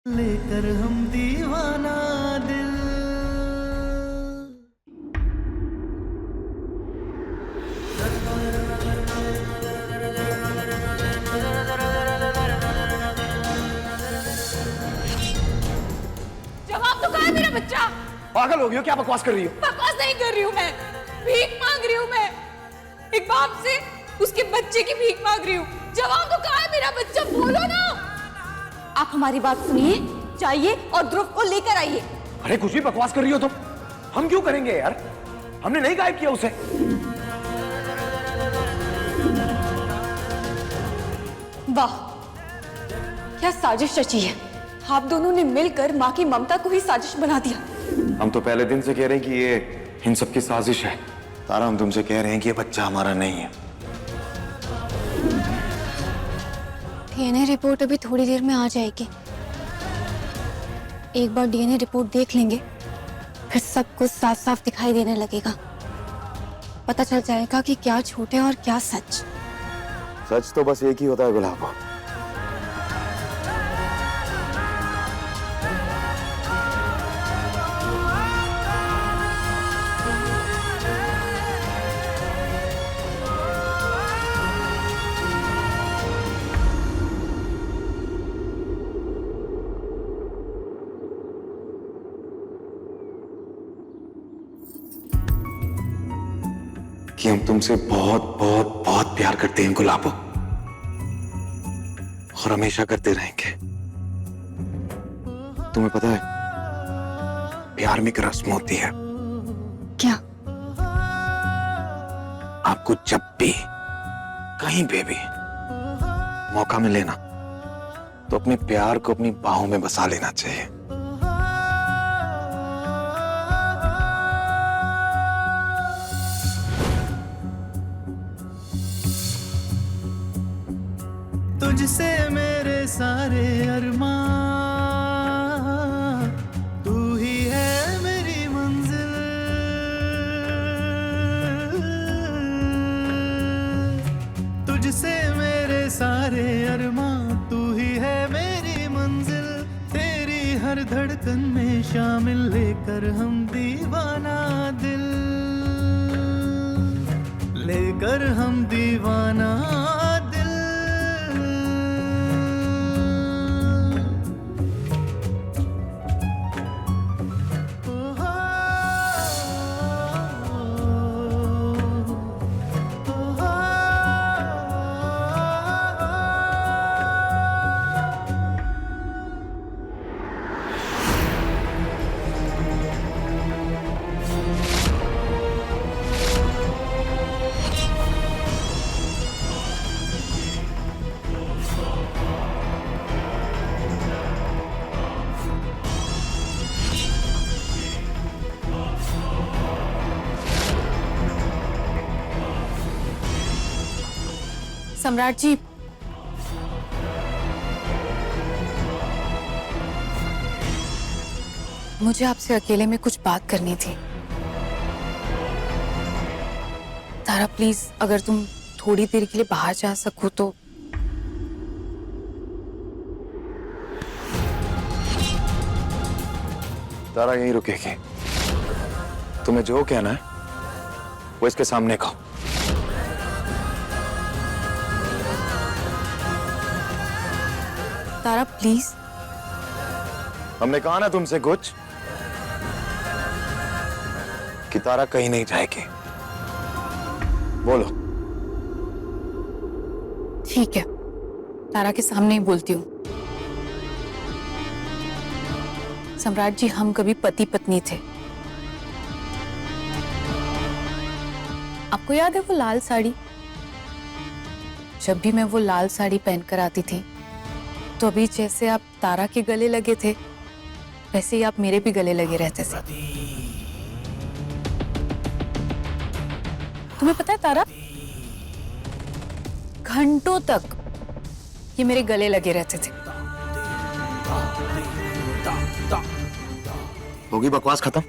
लेकर हम दीवाना दिल। जवाब तो कहा है मेरा बच्चा। पागल हो गई हो क्या? बकवास कर रही हो? बकवास नहीं कर रही हूँ मैं, भीख मांग रही हूँ मैं। एक बाप से उसके बच्चे की भीख मांग रही हूँ। जवाब तो कहा है मेरा बच्चा, बोलो ना। आप हमारी बात सुनिए, जाइए और ध्रुव को लेकर आइए। अरे कुछ भी बकवास कर रही हो तुम। हम क्यों करेंगे यार? हमने नहीं गायब किया उसे। वाह, क्या साजिश रची है। आप दोनों ने मिलकर माँ की ममता को ही साजिश बना दिया। हम तो पहले दिन से कह रहे हैं कि ये इन सब की साजिश है। तारा, हम तुमसे कह रहे हैं कि ये बच्चा हमारा नहीं है। डीएनए रिपोर्ट अभी थोड़ी देर में आ जाएगी। एक बार डीएनए रिपोर्ट देख लेंगे, फिर सब कुछ साफ साफ दिखाई देने लगेगा। पता चल जाएगा कि क्या झूठ है और क्या सच। सच तो बस एक ही होता है गुलाबो। कि हम तुमसे बहुत बहुत बहुत प्यार करते हैं गुलाबो, और हमेशा करते रहेंगे। तुम्हें पता है, प्यार में एक रस्म होती है। क्या? आपको जब भी कहीं पे भी मौका मिले ना, तो अपने प्यार को अपनी बाहों में बसा लेना चाहिए। तुझसे मेरे सारे अरमां, तू ही है मेरी मंजिल। तुझसे मेरे सारे अरमां, तू ही है मेरी मंजिल। तेरी हर धड़कन में शामिल, लेकर हम दीवाना दिल। लेकर हम दीवाना दिल। सम्राट जी, मुझे आपसे अकेले में कुछ बात करनी थी। तारा प्लीज, अगर तुम थोड़ी देर के लिए बाहर जा सको तो। तारा यहीं रुकेगी। तुम्हें जो कहना है वो इसके सामने कहो। तारा प्लीज। हमने कहा ना तुमसे कुछ, कि तारा कहीं नहीं जाएगी। बोलो। ठीक है, तारा के सामने ही बोलती हूँ। सम्राट जी, हम कभी पति पत्नी थे। आपको याद है वो लाल साड़ी? जब भी मैं वो लाल साड़ी पहनकर आती थी, तो अभी जैसे आप तारा के गले लगे थे, वैसे ही आप मेरे भी गले लगे रहते थे। तुम्हें पता है तारा, घंटों तक ये मेरे गले लगे रहते थे। होगी बकवास खत्म,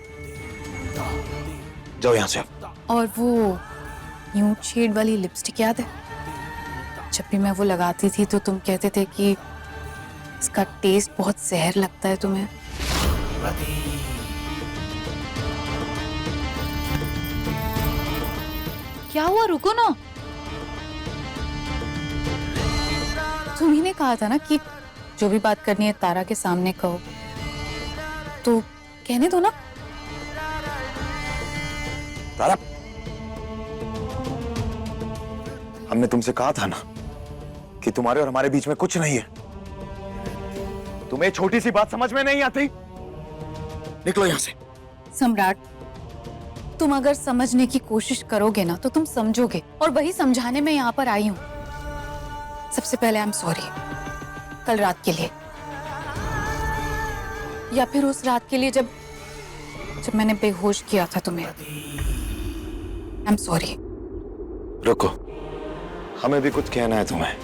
जाओ यहां से। और वो न्यूड शेड वाली लिपस्टिक याद है? जब भी मैं वो लगाती थी तो तुम कहते थे कि इसका टेस्ट बहुत जहर लगता है तुम्हें। क्या हुआ, रुको ना। तुम्ही ने कहा था ना कि जो भी बात करनी है तारा के सामने कहो, तो कहने दो ना। तारा, हमने तुमसे कहा था ना कि तुम्हारे और हमारे बीच में कुछ नहीं है। तुम्हें छोटी सी बात समझ में नहीं आती? निकलो यहां से। सम्राट, तुम अगर समझने की कोशिश करोगे ना तो तुम समझोगे, और वही समझाने में यहाँ पर आई हूँ। सबसे पहले आई एम सॉरी कल रात के लिए, या फिर उस रात के लिए जब मैंने बेहोश किया था तुम्हें। I am sorry. रुको, हमें भी कुछ कहना है तुम्हें,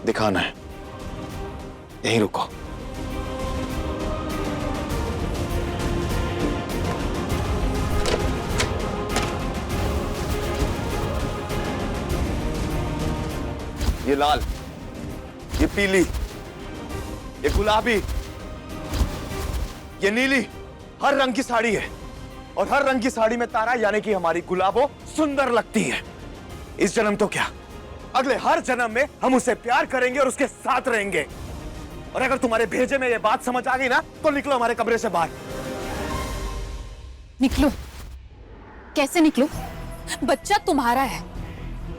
दिखाना है। यहीं रुको। ये लाल, ये पीली, ये गुलाबी, ये नीली, हर रंग की साड़ी है। और हर रंग की साड़ी में तारा यानी कि हमारी गुलाबो सुंदर लगती है। इस जन्म तो क्या, अगले हर जन्म में हम उसे प्यार करेंगे और उसके साथ रहेंगे। और अगर तुम्हारे भेजे में ये बात समझ आ गई ना तो निकलो हमारे कमरे से बाहर। निकलो? कैसे निकलो? बच्चा तुम्हारा है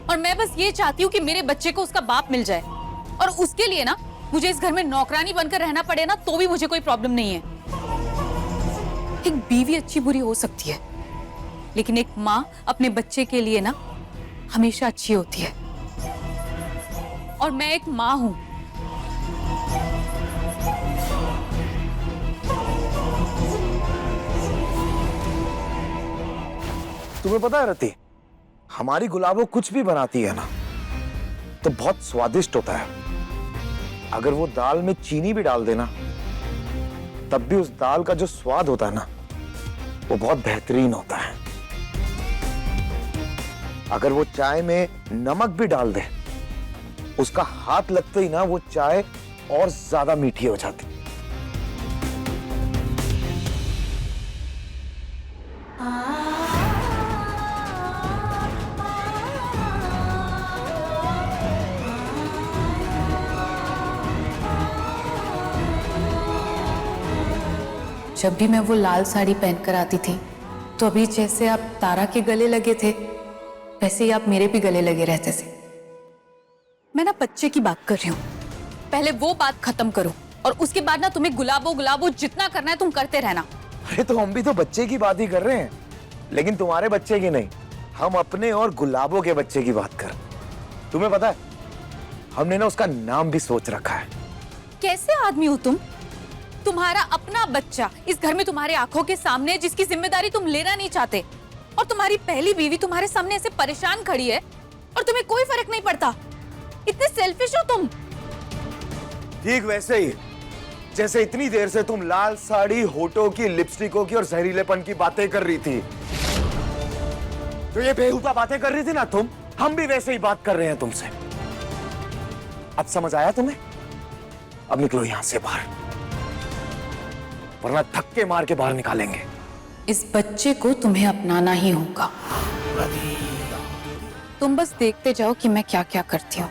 और मैं बस ये चाहती हूँ कि मेरे बच्चे को उसका बाप मिल जाए, और उसके लिए ना मुझे इस घर में नौकरानी बनकर रहना पड़े ना तो भी मुझे कोई प्रॉब्लम नहीं है। एक बीवी अच्छी बुरी हो सकती है, लेकिन एक माँ अपने बच्चे के लिए ना हमेशा अच्छी होती है, और मैं एक माँ हूं। तुम्हें पता है रति, हमारी गुलाबो कुछ भी बनाती है ना तो बहुत स्वादिष्ट होता है। अगर वो दाल में चीनी भी डाल देना तब भी उस दाल का जो स्वाद होता है ना वो बहुत बेहतरीन होता है। अगर वो चाय में नमक भी डाल दे, उसका हाथ लगते ही ना वो चाय और ज्यादा मीठी हो जाती। जब भी मैं वो लाल साड़ी पहनकर आती थी तो अभी जैसे आप तारा के गले लगे थे वैसे ही आप मेरे भी गले लगे रहते थे। मैं ना बच्चे की बात कर रही हूँ, पहले वो बात खत्म करो और उसके बाद ना तुम्हें गुलाबो गुलाबो जितना करना है तुम करते रहना। अरे तो हम भी तो बच्चे की बात ही कर रहे हैं, लेकिन तुम्हारे बच्चे की नहीं, हम अपने और गुलाबो के बच्चे की बात कर। तुम्हें पता है हमने ना उसका नाम भी सोच रखा है। कैसे आदमी हो तुम? तुम्हारा अपना बच्चा इस घर में तुम्हारे आंखों के सामने, जिसकी जिम्मेदारी तुम लेना नहीं चाहते, और तुम्हारी पहली बीवी तुम्हारे सामने ऐसे परेशान खड़ी है और तुम्हें कोई फर्क नहीं पड़ता। इतने सेल्फिश हो तुम। ठीक वैसे ही जैसे इतनी देर से तुम लाल साड़ी, होठों की, लिपस्टिकों की और जहरीलेपन की बातें कर रही थी, तो ये बेहुदा बातें कर रही थी ना तुम, हम भी वैसे ही बात कर रहे हैं तुमसे। अब समझ आया तुम्हें? अब निकलो यहां से बाहर, वरना धक्के मार के बाहर निकालेंगे। इस बच्चे को तुम्हें अपनाना ही होगा। तुम बस देखते जाओ कि मैं क्या क्या करती हूँ।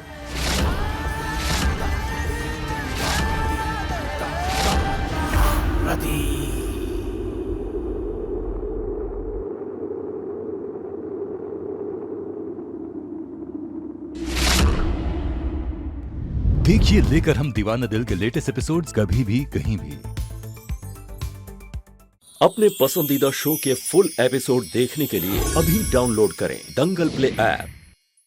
देखिए लेकर हम दीवाना दिल के लेटेस्ट एपिसोड्स कभी भी कहीं भी। अपने पसंदीदा शो के फुल एपिसोड देखने के लिए अभी डाउनलोड करें दंगल प्ले ऐप।